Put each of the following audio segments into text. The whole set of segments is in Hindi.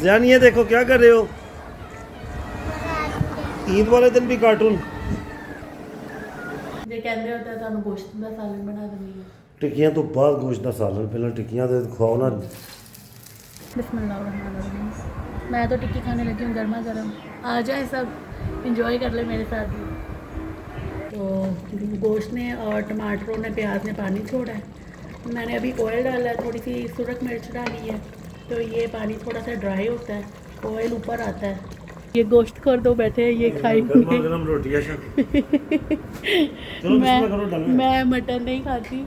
ज़ियान ये देखो क्या कर रहे हो। ईद वाले दिन भी कार्टून। जे कहते होता है तो गोश्त का सालन बना देनी है। टिक्कियां तो बाद गोश्त का सालन, पहले टिक्कियां तो खुआओ ना। बिस्मिल्लाहिर्रहमानिर्रहीम। मैं तो टिक्की खाने लगी हूँ गर्मा गर्म। आ जाए सब, इंजॉय कर ले मेरे साथ भी। तो गोश्त ने और टमाटरों ने प्याज ने पानी छोड़ा है। मैंने अभी ऑयल डाला है, थोड़ी सी सुरख मिर्च डाली है, तो ये पानी थोड़ा सा ड्राई होता है, ऑयल ऊपर आता है। ये गोश्त कर दो बैठे हैं, ये खाएंगे। गरम रोटियां मैं मटन नहीं खाती,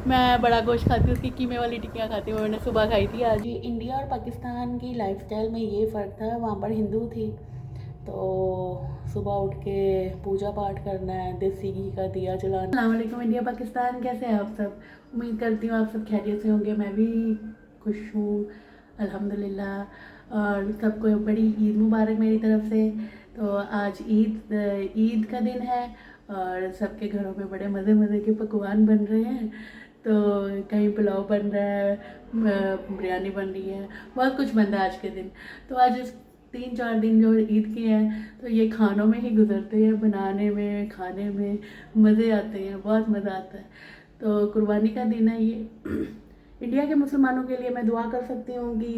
मैं बड़ा गोश्त खाती हूँ, उसकी कीमे वाली टिक्कियाँ खाती हूँ। मैंने सुबह खाई थी आज। इंडिया और पाकिस्तान की लाइफस्टाइल में ये फ़र्क था, वहाँ पर हिंदू थी तो सुबह उठ के पूजा पाठ करना है, देसी घी का दिया जलाना। अस्सलाम वालेकुम इंडिया पाकिस्तान, कैसे हैं आप सब? उम्मीद करती हूँ आप सब खैरियत से होंगे। मैं भी खुश हूँ अल्हम्दुलिल्लाह। और सबको बड़ी ईद मुबारक मेरी तरफ से। तो आज ईद का दिन है और सबके घरों में बड़े मज़े मज़े के पकवान बन रहे हैं। तो कहीं पुलाव बन रहा है, बिरयानी बन रही है, बहुत कुछ बन रहा है आज के दिन। तो आज 3-4 दिन जो ईद के हैं तो ये खानों में ही गुजरते हैं, बनाने में खाने में मज़े आते हैं, बहुत मज़ा आता है। तो कुर्बानी का दिन है ये। इंडिया के मुसलमानों के लिए मैं दुआ कर सकती हूँ कि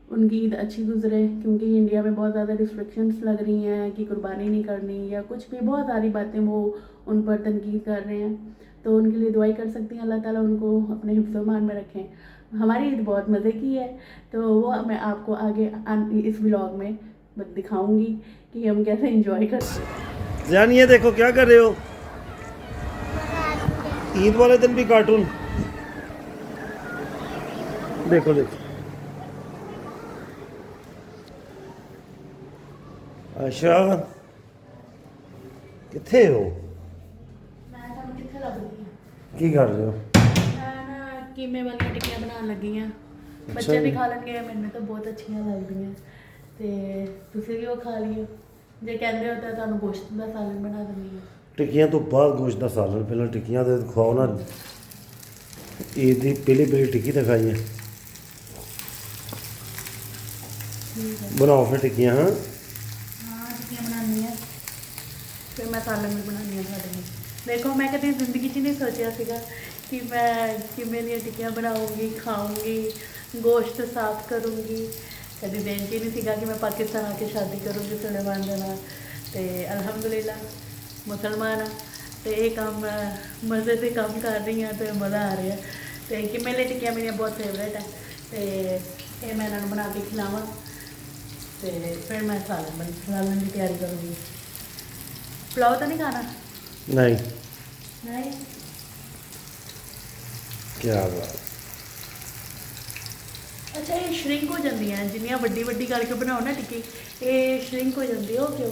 उनकी ईद अच्छी गुजरे, क्योंकि इंडिया में बहुत ज़्यादा रिस्ट्रिक्शंस लग रही हैं कि कुर्बानी नहीं करनी या कुछ भी, बहुत सारी बातें वो उन पर तनकीद कर रहे हैं। तो उनके लिए दुआई कर सकती हैं, अल्लाह ताला उनको अपने हिफ्ज़-ओ-मान में रखें। हमारी ईद बहुत मज़े की है, तो वो मैं आपको आगे इस व्लॉग में दिखाऊंगी कि हम कैसे इंजॉय करते हैं। ज़ियान ये देखो क्या कर रहे हो। ईद वाले दिन भी कार्टून। देखो देखो अच्छा किथे हो, मैं ਤੁਹਾਨੂੰ ਕਿੱਥੇ ਲੱਗ ਰਹੀ ਹਾਂ? की कर रहे हो? मैं ना कीमे वाली टिक्कियाँ बनाने लगी हैं। बच्चे भी खा लेंगे, मैंने तो बहुत अच्छियाँ लगदियाँ ਤੇ ਤੁਸੀਂ ਵੀ ਉਹ ਖਾ ਲਿਓ। ਜੇ ਕਹਿੰਦੇ ਹੋ ਤਾਂ ਤੁਹਾਨੂੰ ਗੋਸ਼ਤ ਦਾ ਸਾਲਨ ਬਣਾ ਦਿੰਦੀ ਹਾਂ। टिक्कियां तो बाद गोश्त का सालन, पहले टिक्कियां तो खुआओ ना। ईद की पहली पहली टिक्की तो खाई है। बनाओ फिर टिक्कियां। हाँ हाँ टिक्कियाँ बनानी है, फिर मैं सालन भी बनानी है ਸਾਡੇ ਲਈ। देखो मैं कभी ज़िंदगी 'ਚ नहीं सोचा ਸੀਗਾ कि मैं किमें ਦੀਆਂ टिक्कियाँ बनाऊँगी, खाऊँगी, गोश्त साफ़ करूँगी। कभी दिन 'ਚ नहीं सीगा कि मैं पाकिस्तान आके शादी करूँगी सुलेमान ਦੇ ਨਾਲ। ਤੇ ਅਲਹਮਦੁਲਿਲਾ मुसलमान हाँ, तो ये काम मज़े से काम कर रही हैं, तो मज़ा आ रहा है। तो किमें वाली टिक्कियाँ मेरी बहुत फेवरेट है, तो ये मैं इन्होंने बना के खिलावा, तो फिर मैं सालन की तैयारी करूँगी। पुलाव तो नहीं खाना? नहीं नहीं क्या बात। अच्छा ये श्रिंक हो जाती हैं जिन्नियां वड्डी वड्डी करके बनाओ ना टिक्की, ये श्रिंक हो जाती है, वो क्यों?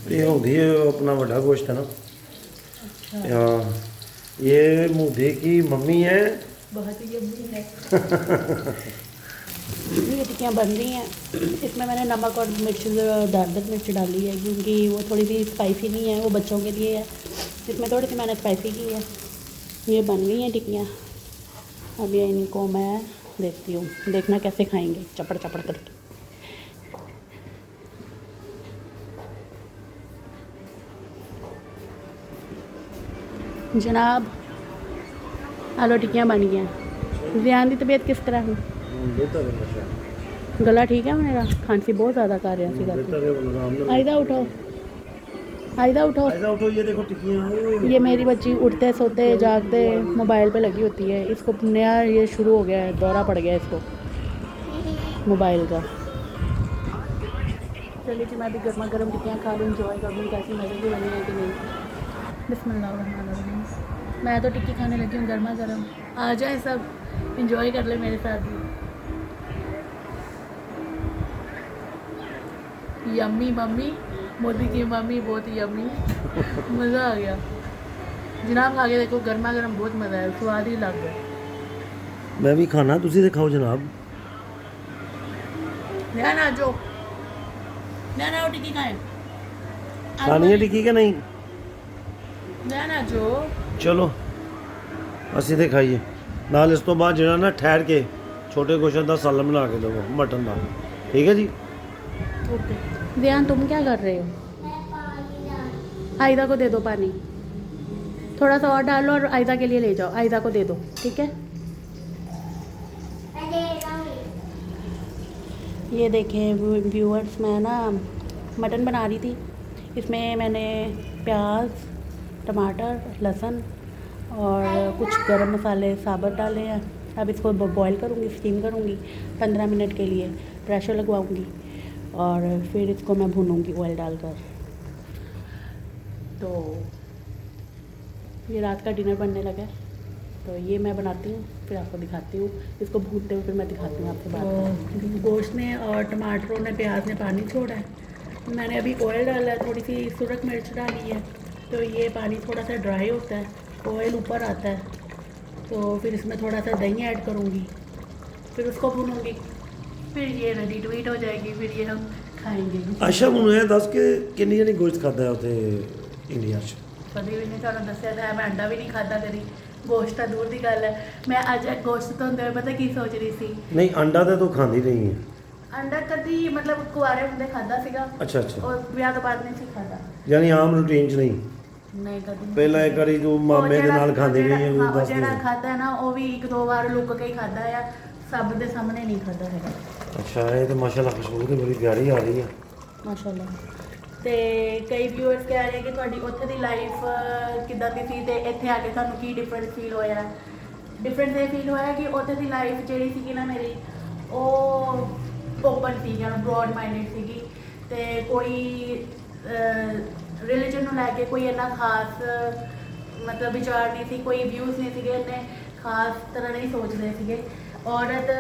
ये होती है अपना बड़ा गोश्त है ना। अच्छा हाँ ये मोदी की मम्मी है। बहुत ही यम्मी है। ये टिक्कियाँ बन रही हैं, इसमें मैंने नमक और मिर्च दारदर मिर्च डाली है क्योंकि वो थोड़ी सी स्पाइसी नहीं है, वो बच्चों के लिए है। इसमें थोड़ी सी मैंने स्पाइसी की है। ये बन गई हैं टिक्कियाँ, अब ये इनको मैं देखती हूँ, देखना कैसे खाएंगे चपड़ चपड़ करके। जनाब आलू टिक्कियाँ बन गई हैं। ज़ियान की तबीयत किस तरह है? गला ठीक है मेरा? खांसी बहुत ज़्यादा कर रहा सी। आयदा उठाओ, आयदा उठाओ। उठो, ये देखो टिक्कियां। ये मेरी बच्ची उठते सोते जागते मोबाइल पे लगी होती है। इसको नया ये शुरू हो गया है, दौरा पड़ गया इसको मोबाइल का। चलिए जी मैं भी गर्मा गर्म टिक्कियाँ खा लूँ, इंजॉय कर लूँ कैसी मज़े की बनी है कि नहीं। बिस्मिल्लाहिर्रहमानिर्रहीम। मैं तो टिक्की खाने लगी हूँ गर्मा गर्म। आ जाए सब, इंजॉय कर ले मेरे साथ भी। यम्मी मम्मी, मोदी की मम्मी बहुत ही यम्मी। मज़ा आ गया जनाब, खा के देखो गर्मा गर्म, बहुत मज़ा है, स्वाद ही लग गया। मैं भी खाना, तुसी दिखाओ जनाब। ना जो ना टिक्की खाएं, खानी है टिक्की के नहीं? ना जो चलो ਅਸੀਂ ਤੇ ਖਾਈਏ ਨਾਲ। ਇਸ ਤੋਂ ਬਾਅਦ ਜਿਹੜਾ ਨਾ ਠਹਿਰ ਕੇ ਛੋਟੇ ਗੋਸ਼ਤ ਦਾ ਸਾਲਨ ਬਣਾ ਕੇ ਦੇਵੋ, ਮਟਨ ਦਾ। ठीक है जी। ओके ध्यान, तुम क्या कर रहे हो? आयदा को दे दो पानी, थोड़ा सा और डालो और आयदा के लिए ले जाओ, आयदा को दे दो, ठीक है। ये देखें व्यूअर्स, मैं ना मटन बना रही थी। इसमें मैंने प्याज, टमाटर, लहसुन और कुछ गरम मसाले साबुत डाले हैं। अब इसको बॉईल करूँगी, स्टीम करूँगी 15 मिनट के लिए, प्रेशर लगवाऊँगी और फिर इसको मैं भूनूँगी ऑयल डालकर। तो ये रात का डिनर बनने लगा है, तो ये मैं बनाती हूँ, फिर आपको दिखाती हूँ। इसको भूनते हुए फिर मैं दिखाती हूँ आपसे बात। गोश्त ने और टमाटरों ने, प्याज ने पानी छोड़ा है। मैंने अभी ऑयल डाला है, थोड़ी सी सुरख मिर्च डाली है, तो ये पानी थोड़ा सा ड्राई होता है, ऑयल ऊपर आता है, तो फिर इसमें थोड़ा सा दही ऐड करूँगी, फिर उसको भूनूँगी, फिर ये रेडी टू ईट हो जाएगी, फिर ये हम खाएँगे। आशा मैनू ਇਹ ਦੱਸ ਕਿ ਕਿੰਨੀ ਜਣੀ ਗੋਸ਼ਤ ਖਾਦਾ ਹੈ ਉੱਥੇ ਇੰਡੀਆ 'ਚ? कभी भी नहीं, ਤੁਹਾਨੂੰ ਦੱਸਿਆ ਤਾਂ ਹੈ, मैं अंडा भी नहीं खाता कभी। गोश्त ਤਾਂ दूर ਦੀ ਗੱਲ ਹੈ। ਮੈਂ ਅੱਜ ਗੋਸ਼ਤ ਤੋਂ ਹੁੰਦੇ ਹੋਏ ਪਤਾ ਕੀ ਸੋਚ ਰਹੀ ਸੀ, ਨਹੀਂ ਅੰਡਾ ਤਾਂ ਤੂੰ ਖਾਂਦੀ ਨਹੀਂ ਹੈ। ਅੰਡਾ ਕਦੀ ਮਤਲਬ ਕੁਆਰੇ ਹੁੰਦੇ ਖਾਦਾ ਸੀਗਾ, ਅੱਛਾ ਅੱਛਾ, ਔਰ ਵਿਆਹ ਤੋਂ ਬਾਅਦ ਨਹੀਂ ਸੀ ਖਾਦਾ। ਯਾਨੀ ਆਮ ਰੂਟੀਨ 'ਚ ਨਹੀਂ? ਨਹੀਂ ਕਦੀ ਨਹੀਂ। ਪਹਿਲਾਂ ਇੱਕ ਵਾਰੀ ਤੂੰ ਮਾਮੇ ਦੇ ਨਾਲ ਖਾਂਦੀ ਰਹੀ ਹੈ, ਉਹ ਦੱਸ ਜਿਹੜਾ ਦੇ। ਖਾਦਾ ਨਾ ਉਹ ਵੀ ਇੱਕ ਦੋ ਵਾਰ ਲੁੱਕ ਕੇ ਹੀ ਖਾਦਾ ਆ, ਸਭ ਦੇ ਸਾਹਮਣੇ ਨਹੀਂ ਖਾਦਾ ਹੈਗਾ। ਅੱਛਾ, ਇਹ ਤਾਂ ਮਾਸ਼ਾਅੱਲਾ ਖੁਸ਼ਬੂ ਤੇ ਬੜੀ ਪਿਆਰੀ ਆ ਰਹੀ ਹੈ। ਮਾਸ਼ਾਅੱਲਾ। ਤੇ ਕਈ ਵਿਊਅਰਸ ਕਹਿ ਰਹੇ ਕਿ ਤੁਹਾਡੀ ਉੱਥੇ ਦੀ ਲਾਈਫ ਕਿੱਦਾਂ ਦੀ ਸੀ ਤੇ ਇੱਥੇ ਆ ਕੇ ਤੁਹਾਨੂੰ ਕੀ ਡਿਫਰੈਂਟ ਫੀਲ ਹੋਇਆ। ਡਿਫਰੈਂਟ ਇਹ ਫੀਲ ਹੋਇਆ ਕਿ ਉੱਥੇ ਦੀ ਲਾਈਫ ਜਿਹੜੀ ਸੀਗੀ ਨਾ ਮੇਰੀ, ਉਹ ਓਪਨ ਸੀ, ਜਾਂ ਬ੍ਰੌਡ ਮਾਈਂਡਡ ਸੀਗੀ, ਤੇ ਕੋਈ ਰਿਲੀਜਨ ਨੂੰ ਲੈ ਕੇ ਕੋਈ ਇੰਨਾ ਖਾਸ ਮਤਲਬ ਵਿਚਾਰ ਨਹੀਂ ਸੀ, ਕੋਈ ਵਿਊਜ਼ ਨਹੀਂ ਸੀਗੇ ਇੰਨੇ ਖਾਸ ਤਰ੍ਹਾਂ ਨਹੀਂ ਸੋਚਦੇ ਸੀਗੇ। ਔਰਤ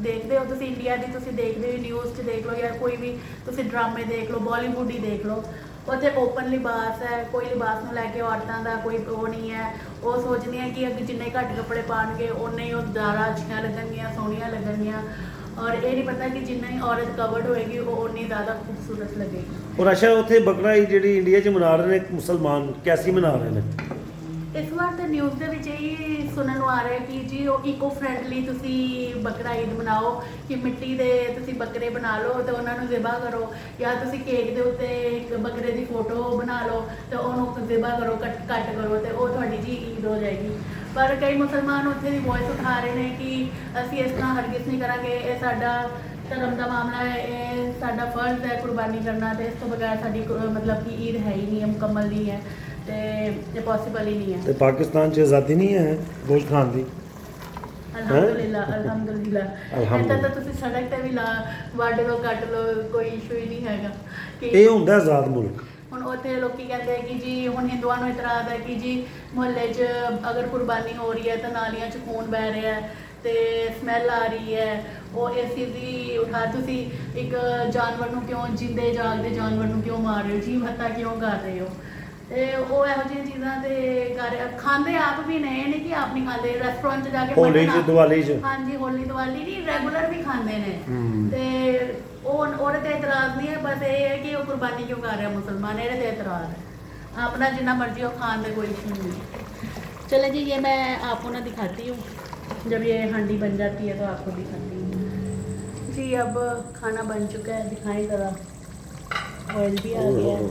ਦੇਖਦੇ ਹੋ ਤੁਸੀਂ ਇੰਡੀਆ ਦੀ, ਤੁਸੀਂ ਦੇਖਦੇ ਹੋ ਨਿਊਜ਼ 'ਚ ਦੇਖ ਲਓ, ਜਾਂ ਕੋਈ ਵੀ ਤੁਸੀਂ ਡਰਾਮੇ ਦੇਖ ਲਓ, ਬਾਲੀਵੁੱਡ ਹੀ ਦੇਖ ਲਓ, ਉੱਥੇ ਓਪਨ ਲਿਬਾਸ ਹੈ, ਕੋਈ ਲਿਬਾਸ ਨੂੰ ਲੈ ਕੇ ਔਰਤਾਂ ਦਾ ਕੋਈ ਉਹ ਨਹੀਂ ਹੈ। ਉਹ ਸੋਚਦੀਆਂ ਕਿ ਅੱਗੇ ਜਿੰਨੇ ਘੱਟ ਕੱਪੜੇ ਪਾਉਣਗੇ ਉਨੇ ਹੀ ਉਹ ਜ਼ਿਆਦਾ ਅੱਛੀਆਂ ਲੱਗਣਗੀਆਂ, ਸੋਹਣੀਆਂ ਲੱਗਣਗੀਆਂ, ਔਰ ਇਹ ਨਹੀਂ ਪਤਾ ਕਿ ਜਿੰਨਾ ਹੀ ਔਰਤ ਕਵਰਡ ਹੋਏਗੀ ਉਹ ਉਨੀ ਜ਼ਿਆਦਾ ਖੂਬਸੂਰਤ ਲੱਗੇਗੀ। ਔਰ ਅੱਛਾ, ਉੱਥੇ ਬਕਰਾ ਈਦ ਜਿਹੜੀ ਇੰਡੀਆ 'ਚ ਮਨਾ ਰਹੇ ਨੇ ਮੁਸਲਮਾਨ, ਕੈਸੀ ਮਨਾ ਰਹੇ ਨੇ? ਇਸ ਵਾਰ ਤਾਂ ਨਿਊਜ਼ ਦੇ ਵਿੱਚ ਇਹ ਸੁਣਨ ਨੂੰ ਆ ਰਿਹਾ ਕਿ ਜੀ ਉਹ ਇਕੋ ਫਰੈਂਡਲੀ ਤੁਸੀਂ ਬੱਕਰਾ ਈਦ ਮਨਾਓ, ਕਿ ਮਿੱਟੀ ਦੇ ਤੁਸੀਂ ਬੱਕਰੇ ਬਣਾ ਲਓ ਤੇ ਉਹਨਾਂ ਨੂੰ ਜ਼ਿਬਾ ਕਰੋ, ਜਾਂ ਤੁਸੀਂ ਕੇਕ ਦੇ ਉੱਤੇ ਇੱਕ ਬੱਕਰੇ ਦੀ ਫੋਟੋ ਬਣਾ ਲਓ ਤੇ ਉਹਨੂੰ ਜ਼ਿਬਾ ਕਰੋ, ਕੱਟ ਕਰੋ, ਤੇ ਉਹ ਤੁਹਾਡੀ ਜੀ ਈਦ ਹੋ ਜਾਏਗੀ। ਪਰ ਕਈ ਮੁਸਲਮਾਨ ਉੱਥੇ ਦੀ ਵੌਇਸ ਉਠਾ ਰਹੇ ਨੇ ਕਿ ਅਸੀਂ ਇਸ ਤਰ੍ਹਾਂ ਹਰਗਿਜ਼ ਨਹੀਂ ਕਰਾਂਗੇ, ਇਹ ਸਾਡਾ ਧਰਮ ਦਾ ਮਾਮਲਾ ਹੈ, ਇਹ ਸਾਡਾ ਫਰਜ਼ ਹੈ ਕੁਰਬਾਨੀ ਕਰਨਾ, ਤੇ ਇਸ ਤੋਂ ਬਗੈਰ ਸਾਡੀ ਮਤਲਬ ਕਿ ਈਦ ਹੈ ਹੀ ਨਹੀਂ ਹੈ, ਮੁਕੰਮਲ ਨਹੀਂ ਹੈ, ਤੇ ਇਹ ਪੋਸੀਬਲ ਹੀ ਨਹੀਂ ਹੈ। ਤੇ ਪਾਕਿਸਤਾਨ 'ਚ ਆਜ਼ਾਦੀ ਨਹੀਂ ਹੈ ਗੋਸ਼ਤ ਖਾਣ ਦੀ? ਅਲਹਮਦੁਲਿਲਾ, ਅਲਹਮਦੁਲਿਲਾ। ਇੱਦਾਂ ਤਾਂ ਤੁਸੀਂ ਸੜਕ ਤੇ ਵੀ ਲਾ ਵੱਢ ਲਓ, ਕੱਟ ਲਓ, ਕੋਈ ਇਸ਼ੂ ਹੀ ਨਹੀਂ ਹੈਗਾ ਕਿ ਇਹ ਹੁੰਦਾ ਆਜ਼ਾਦ ਮੁਲਕ। ਹੁਣ ਉੱਥੇ ਲੋਕੀ ਕਹਿੰਦੇ ਕਿ ਜੀ ਹੁਣ ਹਿੰਦੂਆਂ ਨੂੰ ਇਤਰਾਜ਼ ਹੈ ਕਿ ਜੀ ਮੁਹੱਲੇ 'ਚ ਅਗਰ ਕੁਰਬਾਨੀ ਹੋ ਰਹੀ ਹੈ ਤਾਂ ਨਾਲੀਆਂ 'ਚ ਖੂਨ ਵਹਿ ਰਿਹਾ ਹੈ ਤੇ ਸਮੈਲ ਆ ਰਹੀ ਹੈ, ਉਹ ਇਸ ਚੀਜ਼ ਦੀ ਉਠਾ, ਤੁਸੀਂ ਇੱਕ ਜਾਨਵਰ ਨੂੰ ਕਿਉਂ, ਜਿੰਦੇ ਜਾਗਦੇ ਜਾਨਵਰ ਨੂੰ ਕਿਉਂ ਮਾਰ ਰਹੇ ਹੋ, ਜੀਵ ਹੱਤਾ ਕਿਉਂ ਕਰ ਰਹੇ ਹੋ। ਤੇ ਉਹ ਇਹੋ ਜਿਹੀਆਂ ਚੀਜ਼ਾਂ ਤੇ ਖਾਂਦੇ ਆਪ ਵੀ ਨੇ, ਇਹ ਨਹੀਂ ਕਿ ਆਪ ਨਹੀਂ ਖਾਂਦੇ। ਰੈਸਟੋਰੈਂਟ 'ਚ ਜਾ ਕੇ ਹੋਲੀ 'ਚ, ਦੀਵਾਲੀ 'ਚ, ਹਾਂਜੀ ਹੋਲੀ ਦੀਵਾਲੀ ਨਹੀਂ, ਰੈਗੂਲਰ ਵੀ ਖਾਂਦੇ ਨੇ। ਤੇ ਉਹ ਉਹਦੇ ਤੇ ਇਤਰਾਜ਼ ਨਹੀਂ ਹੈ, ਬਸ ਇਹ ਹੈ ਕਿ ਉਹ ਕੁਰਬਾਨੀ ਕਿਉਂ ਕਰ ਰਿਹਾ ਮੁਸਲਮਾਨ, ਇਹਦੇ ਤੇ ਇਤਰਾਜ਼ है। अपना जितना मर्जी हो खान में कोई इशू नहीं। चले जी, ये मैं आपको ना दिखाती हूँ, जब ये हांडी बन जाती है तो आपको दिखाती हूँ जी। अब खाना बन चुका है, दिखाएं ज़रा, ऑयल भी आ गया है,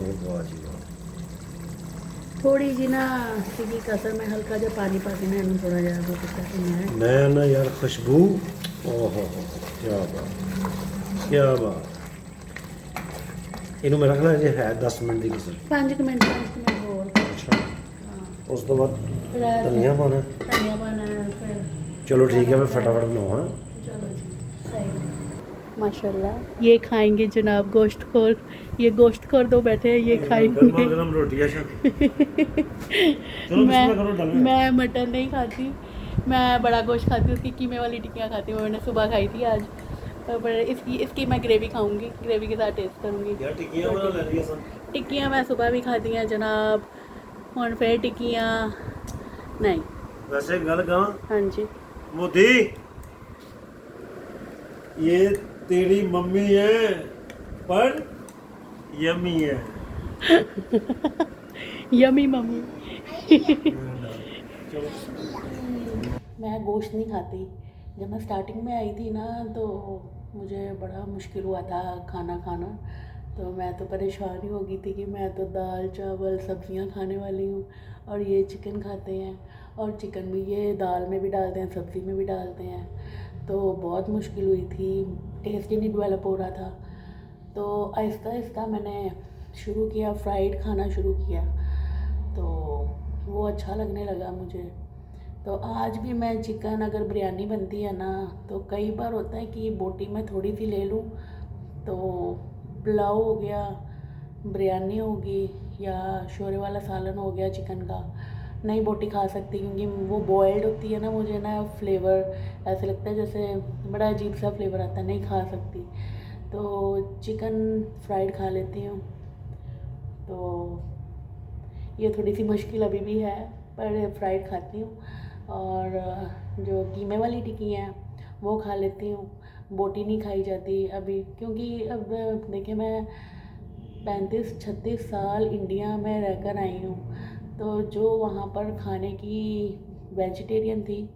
थोड़ी जी ना सीधी कसर में हल्का जो पानी पा के ना इन्होंने थोड़ा ज़्यादा वो किया कि मैं ना यार खुशबू, ओहो क्या बात, क्या बात। ਇਹਨੂੰ ਮੇਰਾ ਖਿਆਲ ਹੈ 10 ਮਿੰਟ ਦੀ ਕਿਸੇ 5 ਮਿੰਟ ਹੋਰ। ਅੱਛਾ, ਉਸ ਤੋਂ ਬਾਅਦ रात ਧਨੀਆ ਪਾਉਣਾ। धनिया पाना है फिर। चलो ठीक है, मैं फटाफट बनाऊँ। हाँ चलो जी, सही। माशाल्लाह, ये खाएंगे जनाब गोश्तखोर, ये गोश्तखोर दो बैठे हैं, ये खाएंगे। गरम रोटी है चलो मैं मटन नहीं खाती, मैं बड़ा गोश्त खाती हूँ, उसकी कीमे वाली टिक्कियाँ खाती हूँ, मैंने सुबह खाई थी आज। पर इसकी मैं ग्रेवी खाऊंगी, ग्रेवी के साथ टेस्ट करूँगी। यार टिक्कियां बना ले रही है सब। टिक्कियाँ मैं सुबह भी खाती हैं जनाब, हुण फिर टिक्कियाँ नहीं। वैसे गल कहां हाँ जी, मोदी, ये तेरी मम्मी है पर यम्मी है। Yummy mummy. मैं गोश्त नहीं खाती। जब मैं स्टार्टिंग में आई थी ना तो मुझे बड़ा मुश्किल हुआ था खाना खाना। तो मैं तो परेशान ही हो गई थी कि मैं तो दाल चावल सब्जियां खाने वाली हूँ और ये चिकन खाते हैं, और चिकन भी ये दाल में भी डालते हैं, सब्ज़ी में भी डालते हैं। तो बहुत मुश्किल हुई थी, टेस्ट ही नहीं डेवलप हो रहा था। तो आहिस्ता आहिस्ता मैंने शुरू किया, फ्राइड खाना शुरू किया, तो वो अच्छा लगने लगा मुझे। तो आज भी मैं चिकन, अगर बिरयानी बनती है ना, तो कई बार होता है कि बोटी मैं थोड़ी सी ले लूँ, तो पुलाव हो गया, बिरयानी होगी, या शोरे वाला सालन हो गया चिकन का, नहीं बोटी खा सकती क्योंकि वो बॉयल्ड होती है ना, मुझे ना फ्लेवर ऐसे लगता है जैसे बड़ा अजीब सा फ्लेवर आता है, नहीं खा सकती। तो चिकन फ्राइड खा लेती हूँ। तो ये थोड़ी सी मुश्किल अभी भी है, पर फ्राइड खाती हूँ। और जो कीमे वाली टिक्की हैं वो खा लेती हूँ। बोटी नहीं खाई जाती अभी, क्योंकि अब देखिए मैं 35-36 साल इंडिया में रहकर आई हूँ। तो जो वहाँ पर खाने की वेजिटेरियन थी,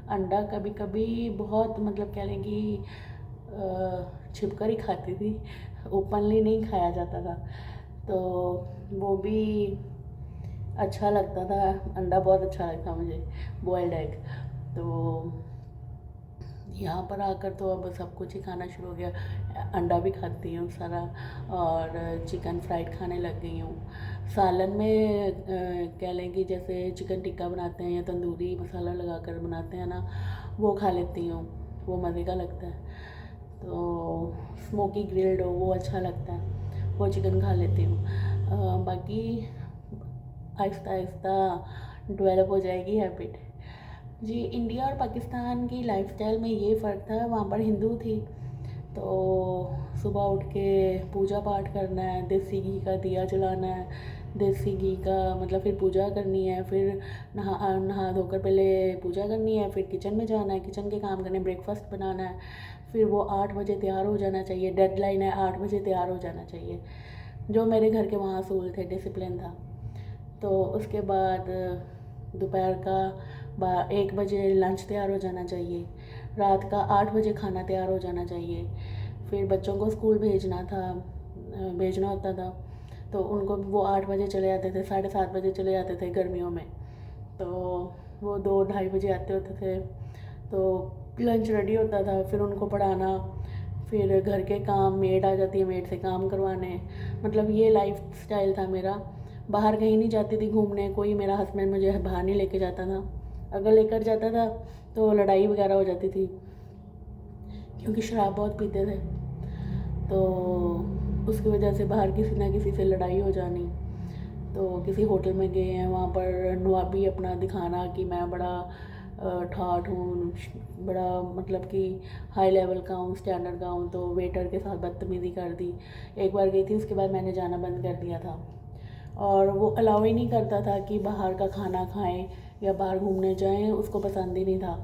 अंडा कभी कभी बहुत मतलब कह लें कि छिप कर ही खाती थी, ओपनली नहीं खाया जाता था। तो वो भी अच्छा लगता था, अंडा बहुत अच्छा लगता मुझे, बॉयल्ड एग। तो यहाँ पर आकर तो अब सब कुछ ही खाना शुरू हो गया, अंडा भी खाती हूँ सारा, और चिकन फ्राइड खाने लग गई हूँ। सालन में कह लें कि जैसे चिकन टिक्का बनाते हैं या तंदूरी मसाला लगाकर बनाते हैं ना, वो खा लेती हूँ, वो मज़े का लगता है। तो स्मोकी ग्रिल्ड हो वो अच्छा लगता है, वो चिकन खा लेती हूँ। बाकी आहिस्ता आहिस्ता डेवलप हो जाएगी हैबिट। जी, इंडिया और पाकिस्तान की लाइफस्टाइल में ये फ़र्क था, वहाँ पर हिंदू थी, तो सुबह उठ के पूजा पाठ करना है, देसी घी का दिया जलाना है, देसी घी का मतलब फिर पूजा करनी है, फिर नहा धोकर पहले पूजा करनी है, फिर किचन में जाना है, किचन के काम करने, ब्रेकफास्ट बनाना है, फिर वो 8 बजे तैयार हो जाना चाहिए, डेडलाइन है 8 बजे तैयार हो जाना चाहिए, जो मेरे घर के वहाँ असूल थे, डिसिप्लिन था। तो उसके बाद दोपहर का 1 बजे लंच तैयार हो जाना चाहिए, रात का 8 बजे खाना तैयार हो जाना चाहिए, फिर बच्चों को स्कूल भेजना होता था, तो उनको वो 8 बजे चले जाते थे, 7:30 बजे चले जाते थे गर्मियों में, तो वो 2-2:30 बजे आते होते थे। तो लंच रेडी होता था, फिर उनको पढ़ाना, फिर घर के काम, मेड आ जाती है, मेड से काम करवाने, मतलब ये लाइफ स्टाइल था मेरा। बाहर कहीं नहीं जाती थी घूमने, कोई मेरा हस्बैंड मुझे बाहर नहीं लेके जाता था, अगर लेकर जाता था तो लड़ाई वगैरह हो जाती थी, क्योंकि शराब बहुत पीते थे, तो उसकी वजह से बाहर किसी ना किसी से लड़ाई हो जानी। तो किसी होटल में गए हैं, वहाँ पर नवाबी अपना दिखाना कि मैं बड़ा ठाठ हूँ, बड़ा मतलब कि हाई लेवल का हूँ, स्टैंडर्ड का हूँ, तो वेटर के साथ बदतमीज़ी कर दी। एक बार गई थी, उसके बाद मैंने जाना बंद कर दिया था, और वो अलाउ ही नहीं करता था कि बाहर का खाना खाएं या बाहर घूमने जाएं, उसको पसंद ही नहीं था।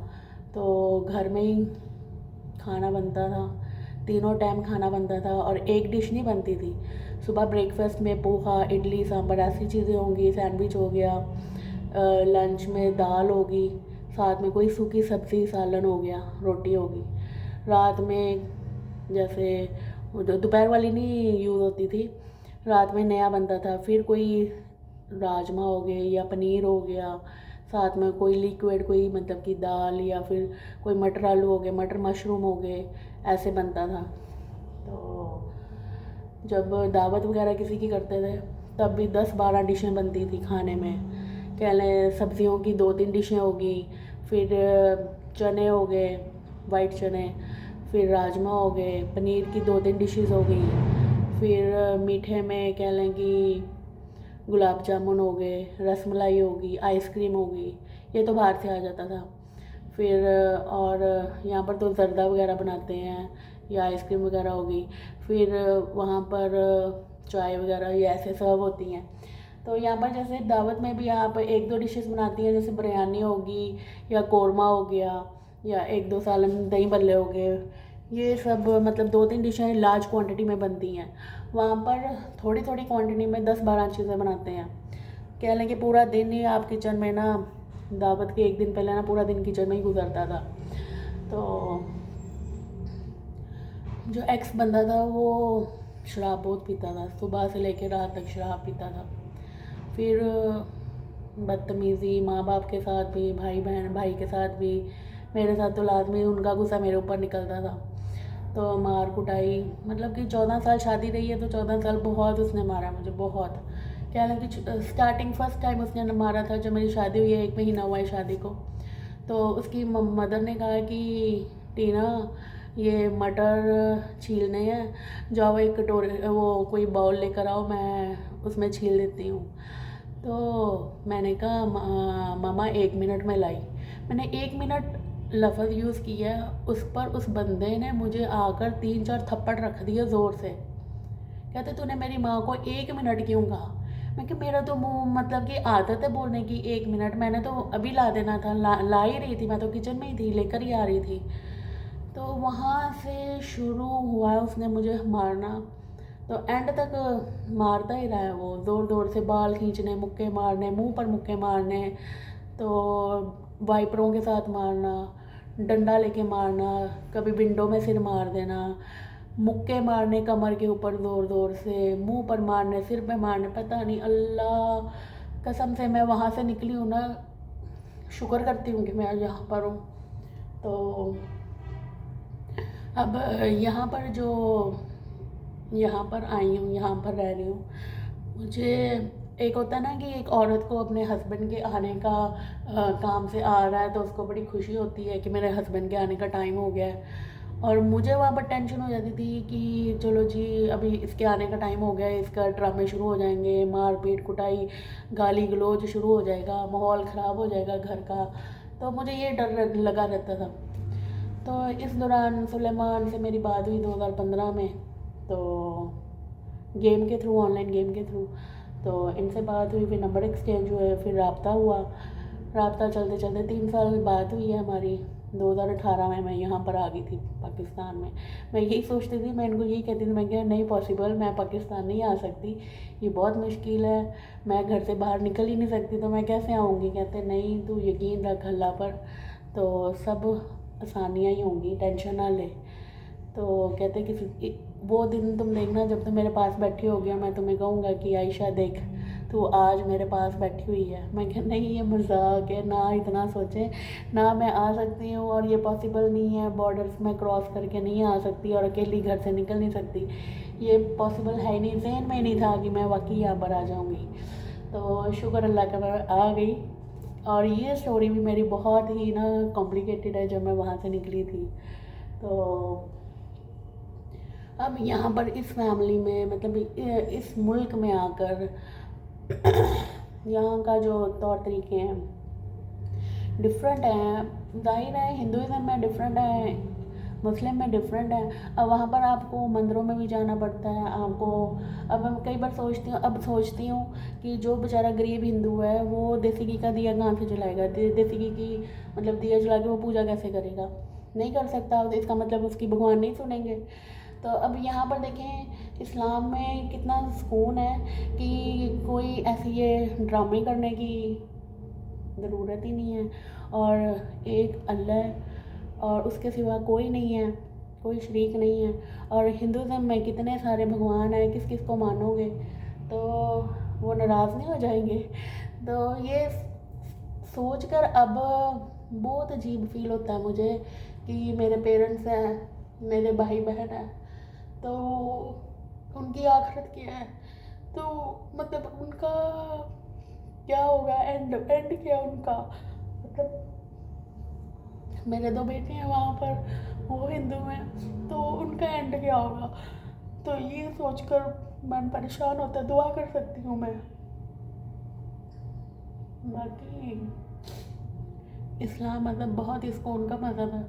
तो घर में ही खाना बनता था, तीनों टाइम खाना बनता था, और एक डिश नहीं बनती थी। सुबह ब्रेकफास्ट में पोहा, इडली, सांभर ऐसी चीज़ें होंगी, सैंडविच हो गया, लंच में दाल होगी, साथ में कोई सूखी सब्ज़ी, सालन हो गया, रोटी होगी। रात में जैसे दोपहर वाली नहीं यूज़ होती थी, रात में नया बनता था, फिर कोई राजमा हो गए या पनीर हो गया, साथ में कोई लिक्विड, कोई मतलब कि दाल, या फिर कोई मटर आलू हो गए, मटर मशरूम हो गए, ऐसे बनता था। तो जब दावत वगैरह किसी की करते थे, तब भी 10-12 डिशें बनती थी खाने में, कह लें सब्जियों की 2-3 डिशें होगी, फिर चने हो गए, वाइट चने, फिर राजमा हो गए, पनीर की 2-3 डिशेस हो गई, फिर मीठे में कह लें कि गुलाब जामुन हो गए, रसमलाई होगी, आइसक्रीम होगी, ये तो बाहर से आ जाता था। फिर और यहाँ पर तो ज़र्दा वगैरह बनाते हैं, या आइसक्रीम वगैरह होगी, फिर वहाँ पर चाय वगैरह ये ऐसे सर्व होती हैं। तो यहाँ पर जैसे दावत में भी आप 1-2 डिशेस बनाती हैं, जैसे बिरयानी होगी, या कौरमा हो गया, या 1-2 सालन दही भल्ले हो गए, ये सब मतलब 2-3 डिशें लार्ज क्वांटिटी में बनती हैं। वहाँ पर थोड़ी थोड़ी क्वांटिटी में 10-12 चीज़ें बनाते हैं, कह लें कि पूरा दिन ही आप किचन में ना, दावत के एक दिन पहले ना पूरा दिन किचन में ही गुजरता था। तो जो एक्स बंदा था वो शराब बहुत पीता था, सुबह से लेकर रात तक शराब पीता था। फिर बदतमीज़ी माँ बाप के साथ भी, भाई के साथ भी, मेरे साथ तो लाजमी उनका गुस्सा मेरे ऊपर निकलता था। तो मार कुटाई, मतलब कि 14 साल शादी रही है तो 14 साल बहुत उसने मारा मुझे, बहुत। क्या लगे स्टार्टिंग फर्स्ट टाइम उसने मारा था जब मेरी शादी हुई है, 1 महीना हुआ है शादी को। तो उसकी मदर ने कहा कि टीना ये मटर छीलने हैं, जाओ एक कटोरे वो कोई बाउल लेकर आओ, मैं उसमें छील देती हूँ। तो मैंने कहा मामा 1 मिनट में लाई। मैंने 1 मिनट लफ्ज़ यूज़ किया, उस पर उस बंदे ने मुझे आकर 3-4 थप्पड़ रख दिए ज़ोर से। कहते तूने मेरी माँ को 1 मिनट क्यों कहा? मैं कि मेरा तो मुँह मतलब कि आदत है बोलने की 1 मिनट, मैंने तो अभी ला देना था, ला ही रही थी, मैं तो किचन में ही थी, लेकर ही आ रही थी। तो वहाँ से शुरू हुआ उसने मुझे मारना। तो एंड तक मारता ही रहा है वो, ज़ोर ज़ोर से बाल खींचने, मुक्के मारने, मुंह पर मुक्के मारने, तो वाइपरों के साथ मारना, डंडा लेके मारना, कभी विंडो में सिर मार देना, मुक्के मारने कमर के ऊपर ज़ोर ज़ोर से, मुंह पर मारने, सिर पे मारने। पता नहीं, अल्लाह कसम से मैं वहाँ से निकली हूँ ना, शुक्र करती हूँ कि मैं यहाँ पर हूँ। तो अब यहाँ पर आई हूँ, यहाँ पर रह रही हूँ, मुझे एक होता है ना कि एक औरत को अपने हस्बैंड के आने का काम से आ रहा है तो उसको बड़ी खुशी होती है कि मेरे हस्बैंड के आने का टाइम हो गया है। और मुझे वहाँ पर टेंशन हो जाती थी कि चलो जी अभी इसके आने का टाइम हो गया है, इसका ड्रामे शुरू हो जाएंगे, मार पीट कुटाई गाली गलौज शुरू हो जाएगा, माहौल ख़राब हो जाएगा घर का। तो मुझे ये डर लगा रहता था। तो इस दौरान सुलेमान से मेरी बात हुई 2015 में, तो गेम के थ्रू, ऑनलाइन गेम के थ्रू। तो इनसे बात हुई, फिर नंबर एक्सचेंज हुए, फिर रब्ता हुआ। रब्ता चलते चलते 3 साल बात हुई है हमारी। 2018 में मैं यहाँ पर आ गई थी पाकिस्तान में। मैं यही सोचती थी, मैं इनको यही कहती थी, मैं क्या नहीं पॉसिबल, मैं पाकिस्तान नहीं आ सकती, ये बहुत मुश्किल है, मैं घर से बाहर निकल ही नहीं सकती, तो मैं कैसे आऊँगी? कहते नहीं तू यकीन रख अल्लाह पर, तो सब आसानियाँ ही होंगी, टेंशन ना ले। तो कहते किसी वो दिन तुम देखना जब तुम मेरे पास बैठी होगी और मैं तुम्हें कहूँगा कि आयशा देख तू आज मेरे पास बैठी हुई है। मैं कह नहीं ये मजाक है, ना इतना सोचें, ना मैं आ सकती हूँ और ये पॉसिबल नहीं है, बॉर्डर्स में क्रॉस करके नहीं आ सकती और अकेली घर से निकल नहीं सकती, ये पॉसिबल है ही नहीं, ज़हन में ही नहीं था कि मैं वाकई यहाँ पर आ जाऊँगी। तो शुक्र अल्लाह का मैं आ गई। और ये स्टोरी भी मेरी बहुत ही ना कॉम्प्लिकेटेड है जब मैं वहाँ से निकली थी। तो अब यहाँ पर इस फैमिली में, मतलब इस मुल्क में आकर यहाँ का जो तौर तरीके हैं डिफरेंट हैं। ज़ाहिर है हिंदुज़म में डिफरेंट है, मुस्लिम में डिफरेंट है। अब वहाँ पर आपको मंदिरों में भी जाना पड़ता है आपको। अब मैं कई बार सोचती हूँ कि जो बेचारा गरीब हिंदू है वो देसी घी का दिया कहाँ से जलाएगा? देसी घी की मतलब दिया जला के वो पूजा कैसे करेगा? नहीं कर सकता, तो इसका मतलब उसकी भगवान नहीं सुनेंगे। तो अब यहाँ पर देखें इस्लाम में कितना सुकून है कि कोई ऐसी ये ड्रामे करने की ज़रूरत ही नहीं है, और एक अल्लाह है और उसके सिवा कोई नहीं है, कोई शरीक नहीं है। और हिंदुज़म में कितने सारे भगवान हैं, किस किस को मानोगे? तो वो नाराज़ नहीं हो जाएंगे? तो ये सोच कर अब बहुत अजीब फील होता है मुझे कि मेरे पेरेंट्स हैं, मेरे भाई बहन हैं, तो उनकी आखिरत क्या है? तो मतलब उनका क्या होगा? एंड क्या उनका? मतलब मेरे 2 बेटे हैं वहाँ पर, वो हिंदू हैं, तो उनका एंड क्या होगा? तो ये सोचकर मन परेशान होता है। दुआ कर सकती हूँ मैं। बाकी इस्लाम मतलब बहुत ही सुकून का मज़हब है।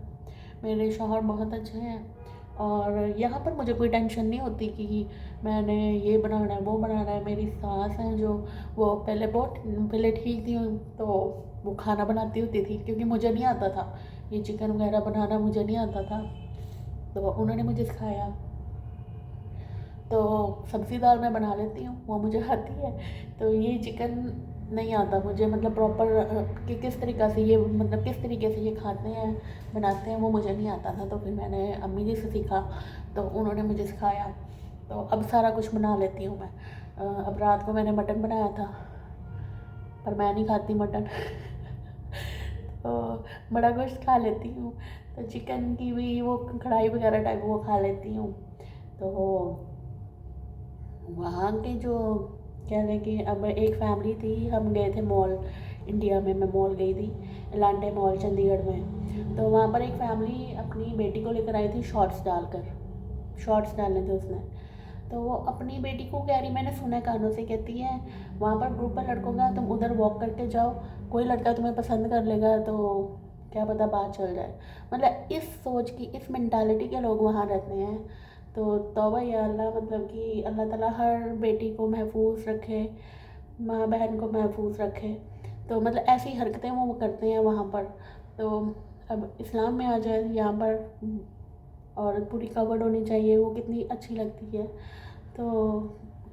मेरे शौहर बहुत अच्छे हैं और यहाँ पर मुझे कोई टेंशन नहीं होती कि मैंने ये बनाना है वो बनाना है। मेरी सास हैं जो, वो पहले ठीक थी, तो वो खाना बनाती होती थी क्योंकि मुझे नहीं आता था ये चिकन वगैरह बनाना, मुझे नहीं आता था, तो उन्होंने मुझे सिखाया। तो सब्ज़ी दाल मैं बना लेती हूँ, वो मुझे आती है। तो ये चिकन नहीं आता मुझे, मतलब प्रॉपर कि किस तरीक़ा से ये, मतलब किस तरीके से ये खाते हैं बनाते हैं, वो मुझे नहीं आता था। तो फिर मैंने अम्मी जी से सीखा, तो उन्होंने मुझे सिखाया, तो अब सारा कुछ बना लेती हूँ मैं। अब रात को मैंने मटन बनाया था, पर मैं नहीं खाती मटन तो बड़ा गोश्त खा लेती हूँ, तो चिकन की भी वो कढ़ाई वगैरह टाइप वो खा लेती हूँ। तो वहाँ के जो कह लें कि अब एक फैमिली थी, हम गए थे मॉल, इंडिया में मैं मॉल गई थी, एलांटे मॉल चंडीगढ़ में। तो वहाँ पर एक फैमिली अपनी बेटी को लेकर आई थी, शॉर्ट्स डालने थे उसने। तो वो अपनी बेटी को कह रही, मैंने सुना है कानों से, कहती है वहाँ पर ग्रुप है लड़कों का, तुम उधर वॉक करके जाओ, कोई लड़का तुम्हें पसंद कर लेगा तो क्या पता बात चल जाए। मतलब इस सोच की, इस मेंटालिटी के लोग वहाँ रहते हैं। तो तौबा या अल्लाह, मतलब कि अल्लाह ताला हर बेटी को महफूज रखे, माँ बहन को महफूज रखे। तो मतलब ऐसी हरकतें वो करते हैं वहाँ पर। तो अब इस्लाम में आ जाए, यहाँ पर औरत पूरी कवर्ड होनी चाहिए, वो कितनी अच्छी लगती है। तो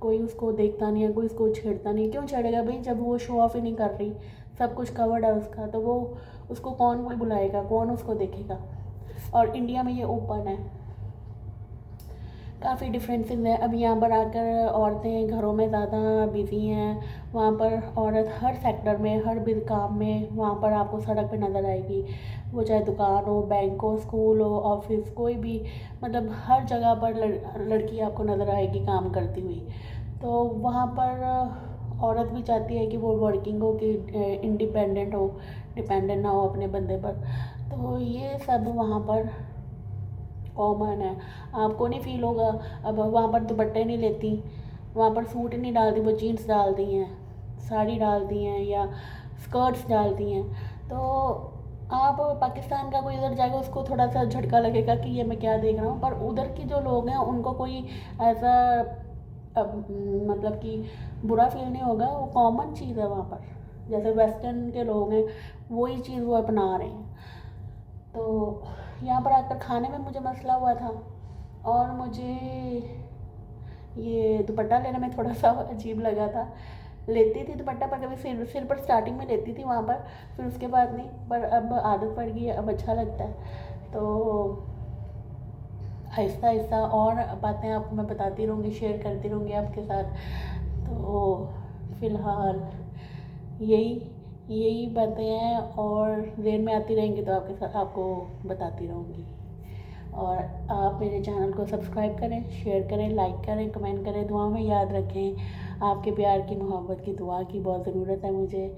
कोई उसको देखता नहीं है, कोई उसको छेड़ता नहीं। क्यों छेड़ेगा भाई, जब वो शो ऑफ ही नहीं कर रही, सब कुछ कवर्ड है उसका, तो वो उसको कौन कोई बुलाएगा, कौन उसको देखेगा। और इंडिया में ये ओपन है, काफ़ी डिफरेंसेस है। अब यहाँ पर आकर औरतें घरों में ज़्यादा बिजी हैं, वहाँ पर औरत हर सेक्टर में, हर काम में वहाँ पर आपको सड़क पे नज़र आएगी। वो चाहे दुकान हो, बैंक हो, स्कूल हो, ऑफिस, कोई भी, मतलब हर जगह पर लड़की आपको नज़र आएगी काम करती हुई। तो वहाँ पर औरत भी चाहती है कि वो वर्किंग हो, कि इंडिपेंडेंट हो, डिपेंडेंट ना हो अपने बंदे पर। तो ये सब वहाँ पर कॉमन है, आपको नहीं फील होगा। अब वहाँ पर दुपट्टे नहीं लेती, वहाँ पर सूट नहीं डालती, वो जीन्स डालती हैं, साड़ी डालती हैं या स्कर्ट्स डालती हैं। तो आप पाकिस्तान का कोई उधर जाएगा, उसको थोड़ा सा झटका लगेगा कि ये मैं क्या देख रहा हूँ, पर उधर की जो लोग हैं उनको कोई ऐसा मतलब कि बुरा फील नहीं होगा, वो कॉमन चीज़ है वहाँ पर। जैसे वेस्टर्न के लोग हैं, वही चीज़ वो अपना रहे हैं। तो यहाँ पर आकर खाने में मुझे मसला हुआ था, और मुझे ये दुपट्टा लेने में थोड़ा सा अजीब लगा था। लेती थी दुपट्टा, पर कभी सिर पर स्टार्टिंग में लेती थी वहाँ पर, फिर उसके बाद नहीं, पर अब आदत पड़ गई है, अब अच्छा लगता है। तो आहिस्ता आहिस्ता और बातें आपको मैं बताती रहूँगी, शेयर करती रहूँगी आपके साथ। तो फ़िलहाल यही बातें हैं, और ज़हन में आती रहेंगी तो आपके साथ आपको बताती रहूँगी। और आप मेरे चैनल को सब्सक्राइब करें, शेयर करें, लाइक करें, कमेंट करें, दुआ में याद रखें। आपके प्यार की, मोहब्बत की, दुआ की बहुत ज़रूरत है मुझे,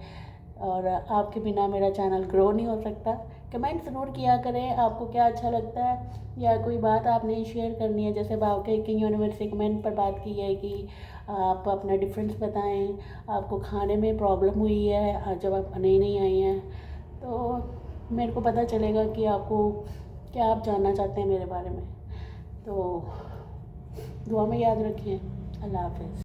और आपके बिना मेरा चैनल ग्रो नहीं हो सकता। कमेंट ज़रूर किया करें, आपको क्या अच्छा लगता है, या कोई बात आपने शेयर करनी है। जैसे किंग यूनिवर्सिटी कमेंट पर बात की है कि आप अपना डिफरेंस बताएं, आपको खाने में प्रॉब्लम हुई है जब आप नई आई हैं, तो मेरे को पता चलेगा कि आपको क्या आप जानना चाहते हैं मेरे बारे में। तो दुआ में याद रखिए। अल्लाह हाफ़िज़।